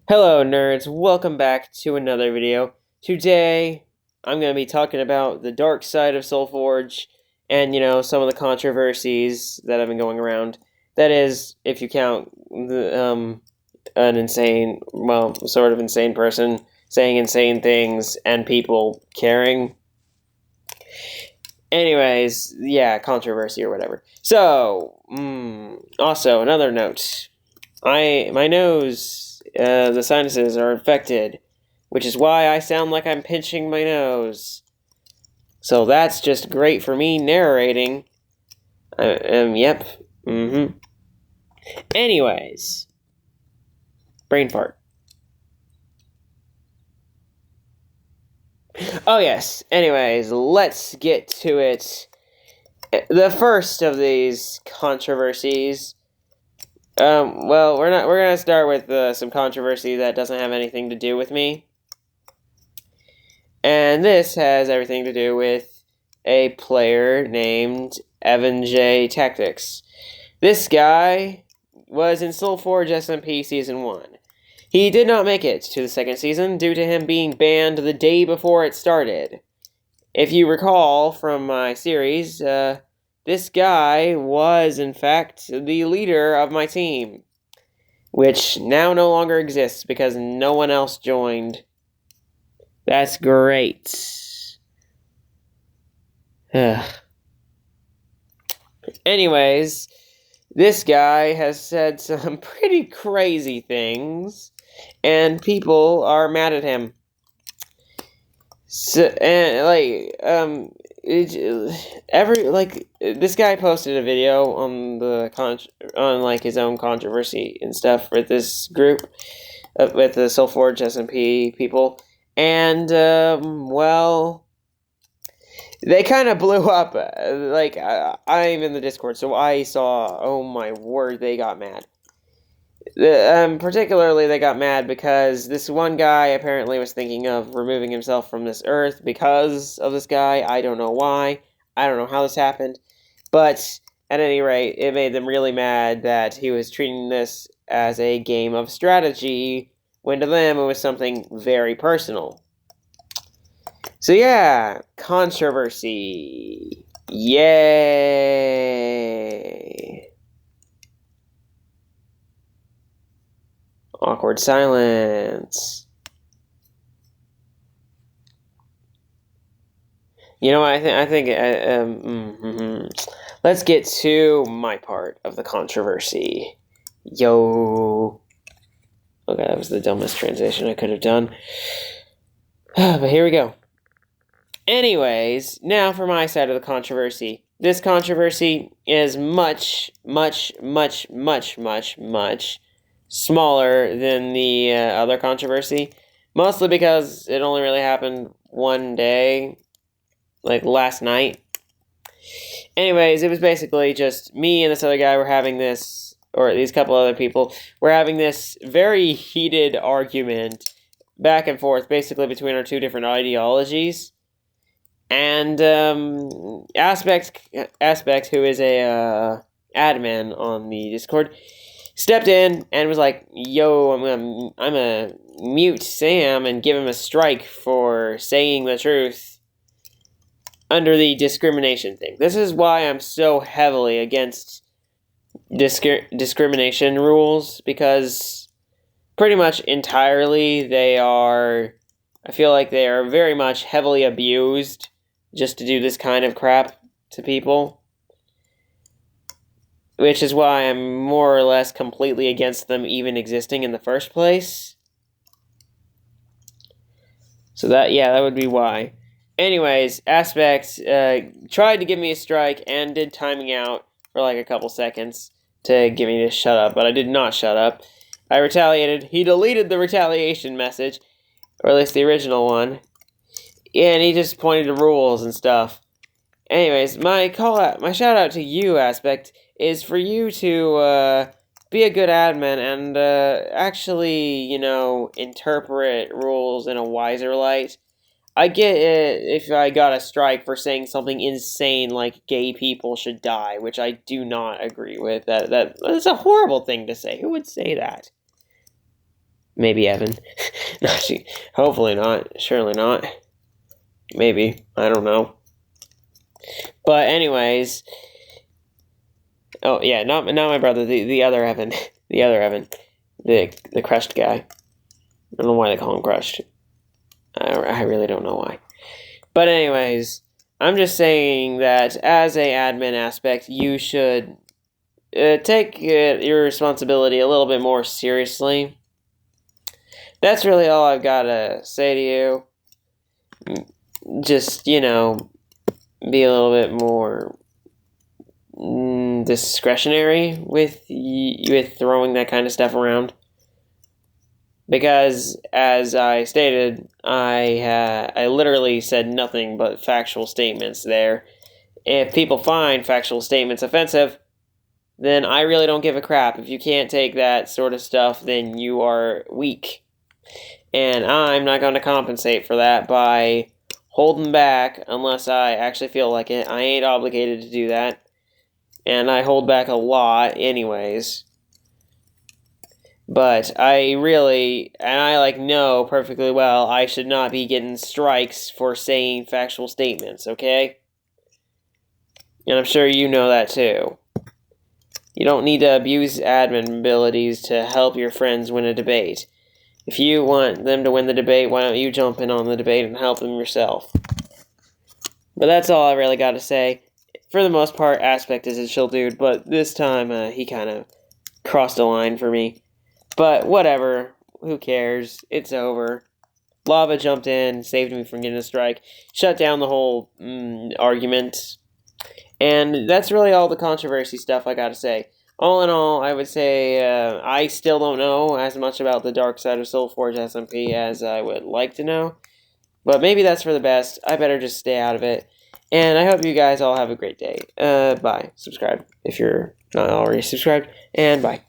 Hello nerds, welcome back to another video. Today, I'm going to be talking about the dark side of Soulforge and, some of the controversies that have been going around. That is, if you count an insane, sort of insane person saying insane things and people caring. Anyways, yeah, controversy or whatever. So, also, another note. My nose... the sinuses are infected, which is why I sound like I'm pinching my nose. So that's just great for me narrating. Yep. Anyways. Brain fart. Oh, yes. Anyways, let's get to it. The first of these controversies. We're gonna start with some controversy that doesn't have anything to do with me. And this has everything to do with a player named Evan J. Tactics. This guy was in Soulforge SMP Season 1. He did not make it to the second season due to him being banned the day before it started. If you recall from my series, this guy was, in fact, the leader of my team, which now no longer exists because no one else joined. That's great. Anyways, this guy has said some pretty crazy things, and people are mad at him. So, and this guy posted a video on his own controversy and stuff with this group, with the Soulforge SMP people, and they kind of blew up. I'm in the Discord, so I saw. Oh my word, they got mad. Particularly, they got mad because this one guy apparently was thinking of removing himself from this earth because of this guy. I don't know why. I don't know how this happened. But, at any rate, it made them really mad that he was treating this as a game of strategy, when to them it was something very personal. So yeah, controversy. Yay! Awkward silence. You know what, I think let's get to my part of the controversy. Yo. Okay, that was the dumbest transition I could have done. But here we go. Anyways, now for my side of the controversy. This controversy is much smaller than the other controversy, mostly because it only really happened one day, like last night. Anyways, it was basically just me and this other guy were having this, or these couple other people, were having this very heated argument back and forth, basically between our two different ideologies. And Aspect, who is a admin on the Discord, stepped in and was like, "Yo, I'm gonna mute Sam and give him a strike for saying the truth under the discrimination thing." This is why I'm so heavily against discrimination rules, because pretty much entirely I feel like they are very much heavily abused just to do this kind of crap to people. Which is why I'm more or less completely against them even existing in the first place. So that would be why. Anyways, Aspect tried to give me a strike and did timing out for like a couple seconds to get me to shut up, but I did not shut up. I retaliated. He deleted the retaliation message, or at least the original one, and he just pointed to rules and stuff. Anyways, my shout out to you, Aspect, is for you to be a good admin and actually, interpret rules in a wiser light. I get it if I got a strike for saying something insane like gay people should die, which I do not agree with. That's a horrible thing to say. Who would say that? Maybe Evan. Hopefully not. Surely not. Maybe. I don't know. But anyways. Oh, yeah, not my brother. The other Evan. The other Evan. The crushed guy. I don't know why they call him crushed. I really don't know why. But anyways, I'm just saying that as a admin aspect, you should take your responsibility a little bit more seriously. That's really all I've got to say to you. Just, be a little bit more discretionary with throwing that kind of stuff around. Because, as I stated, I literally said nothing but factual statements there. If people find factual statements offensive, then I really don't give a crap. If you can't take that sort of stuff, then you are weak. And I'm not going to compensate for that by holding back unless I actually feel like it. I ain't obligated to do that. And I hold back a lot anyways. But I know perfectly well I should not be getting strikes for saying factual statements, okay? And I'm sure you know that too. You don't need to abuse admin abilities to help your friends win a debate. If you want them to win the debate, why don't you jump in on the debate and help them yourself? But that's all I really got to say. For the most part, Aspect is a chill dude, but this time he kind of crossed a line for me. But whatever, who cares? It's over. Lava jumped in, saved me from getting a strike, shut down the whole argument. And that's really all the controversy stuff I gotta say. All in all, I would say I still don't know as much about the dark side of Soulforge SMP as I would like to know. But maybe that's for the best. I better just stay out of it. And I hope you guys all have a great day. Bye. Subscribe if you're not already subscribed. And bye.